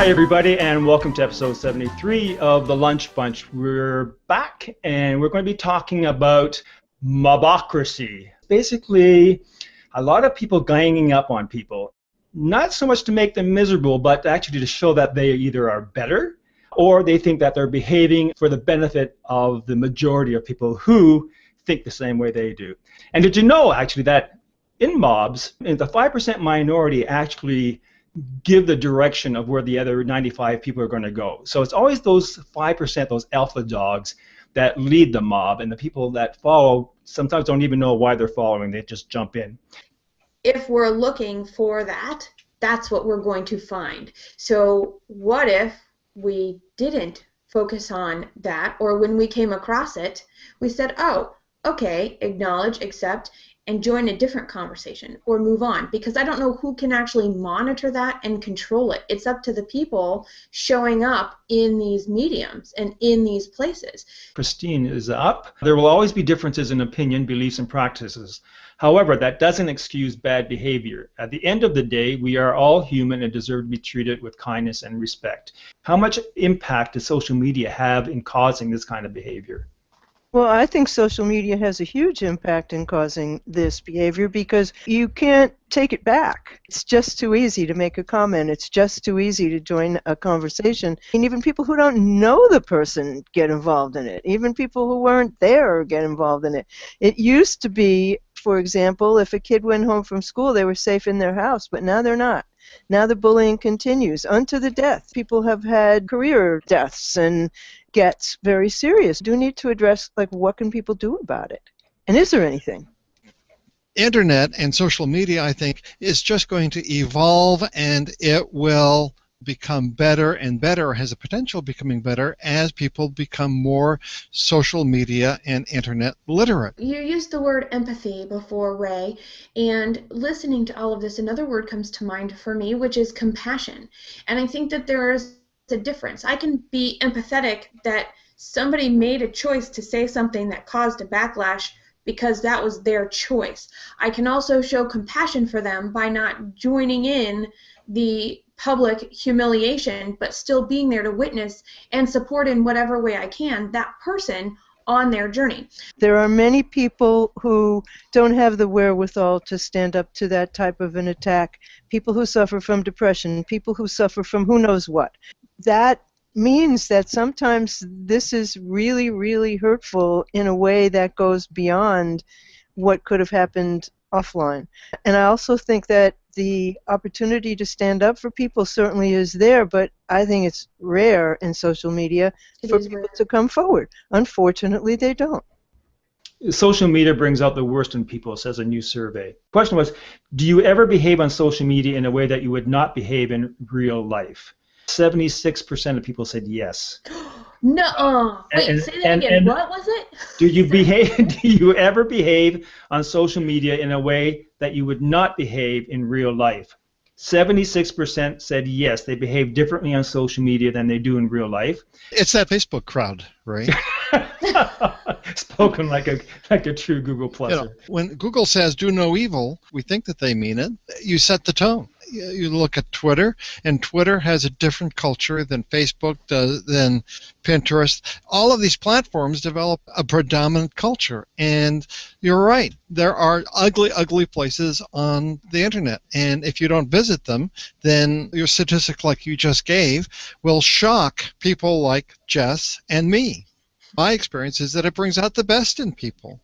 Hi, everybody, and welcome to episode 73 of The Lunch Bunch. We're back, and we're going to be talking about Mobocracy. Basically, a lot of people ganging up on people, not so much to make them miserable, but actually to show that they either are better or they think that they're behaving for the benefit of the majority of people who think the same way they do. And did you know, actually, that in mobs, the 5% minority actually give the direction of where the other 95 people are going to go. So it's always those 5%, those alpha dogs, that lead the mob, and the people that follow sometimes don't even know why they're following. They just jump in. If we're looking for that, that's what we're going to find. So what if we didn't focus on that, or when we came across it, we said, oh, okay, acknowledge, accept, and join a different conversation or move on, because I don't know who can actually monitor that and control it. It's up to the people showing up in these mediums and in these places. Christine is up. There will always be differences in opinion, beliefs, and practices. However, that doesn't excuse bad behavior. At the end of the day, we are all human and deserve to be treated with kindness and respect. How much impact does social media have in causing this kind of behavior? Well, I think social media has a huge impact in causing this behavior because you can't take it back. It's just too easy to make a comment. It's just too easy to join a conversation. And even people who don't know the person get involved in it. Even people who weren't there get involved in it. It used to be, for example, if a kid went home from school, they were safe in their house, but now they're not. Now the bullying continues unto the death. People have had career deaths and gets very serious. Do need to address, like, what can people do about it? And is there anything? Internet and social media, I think, is just going to evolve, and it will become better and better, has a potential of becoming better as people become more social media and internet literate. You used the word empathy before, Ray, and listening to all of this, another word comes to mind for me, which is compassion. And I think that there is a difference. I can be empathetic that somebody made a choice to say something that caused a backlash because that was their choice. I can also show compassion for them by not joining in the public humiliation, but still being there to witness and support in whatever way I can that person on their journey. There are many people who don't have the wherewithal to stand up to that type of an attack. People who suffer from depression, people who suffer from who knows what. That means that sometimes this is really, really hurtful in a way that goes beyond what could have happened offline. And I also think that the opportunity to stand up for people certainly is there, but I think it's rare in social media for people to come forward. Unfortunately, they don't. Social media brings out the worst in people, says a new survey. The question was, do you ever behave on social media in a way that you would not behave in real life? 76% of people said yes. No. Wait, say that again. What was it? Do you ever behave on social media in a way that you would not behave in real life? 76% said yes, they behave differently on social media than they do in real life. It's that Facebook crowd, right? Spoken like a true Google Pluser. You know, when Google says do no evil, we think that they mean it. You set the tone. You look at Twitter, and Twitter has a different culture than Facebook does, than Pinterest. All of these platforms develop a predominant culture, and you're right. There are ugly, ugly places on the internet, and if you don't visit them, then your statistic like you just gave will shock people like Jess and me. My experience is that it brings out the best in people.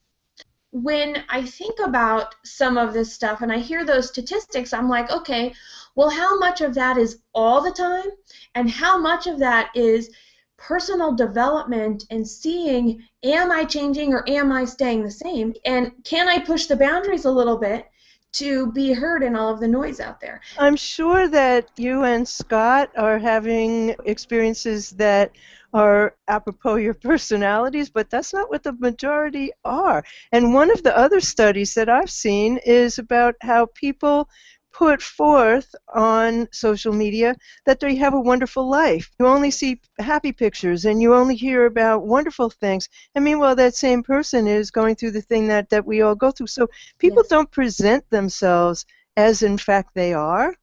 When I think about some of this stuff and I hear those statistics, I'm like, okay, well, how much of that is all the time, and how much of that is personal development and seeing, am I changing or am I staying the same, and can I push the boundaries a little bit to be heard in all of the noise out there? I'm sure that you and Scott are having experiences that are apropos your personalities, but that's not what the majority are. And one of the other studies that I've seen is about how people put forth on social media that they have a wonderful life. You only see happy pictures and you only hear about wonderful things. And meanwhile, that same person is going through the thing that we all go through. So people don't present themselves as in fact they are.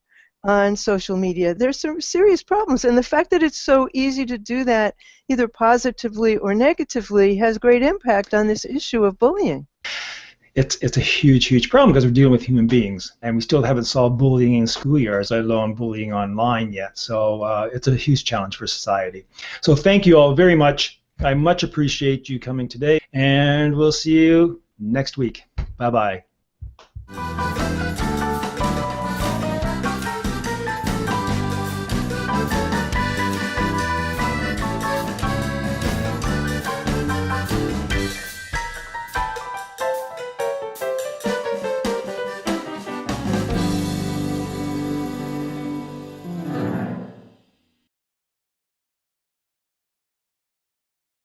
on social media. There's some serious problems, and the fact that it's so easy to do that, either positively or negatively, has great impact on this issue of bullying. It's a huge problem because we're dealing with human beings, and we still haven't solved bullying in schoolyards, let alone bullying online yet. So it's a huge challenge for society. So thank you all very much. I much appreciate you coming today, and we'll see you next week. Bye-bye.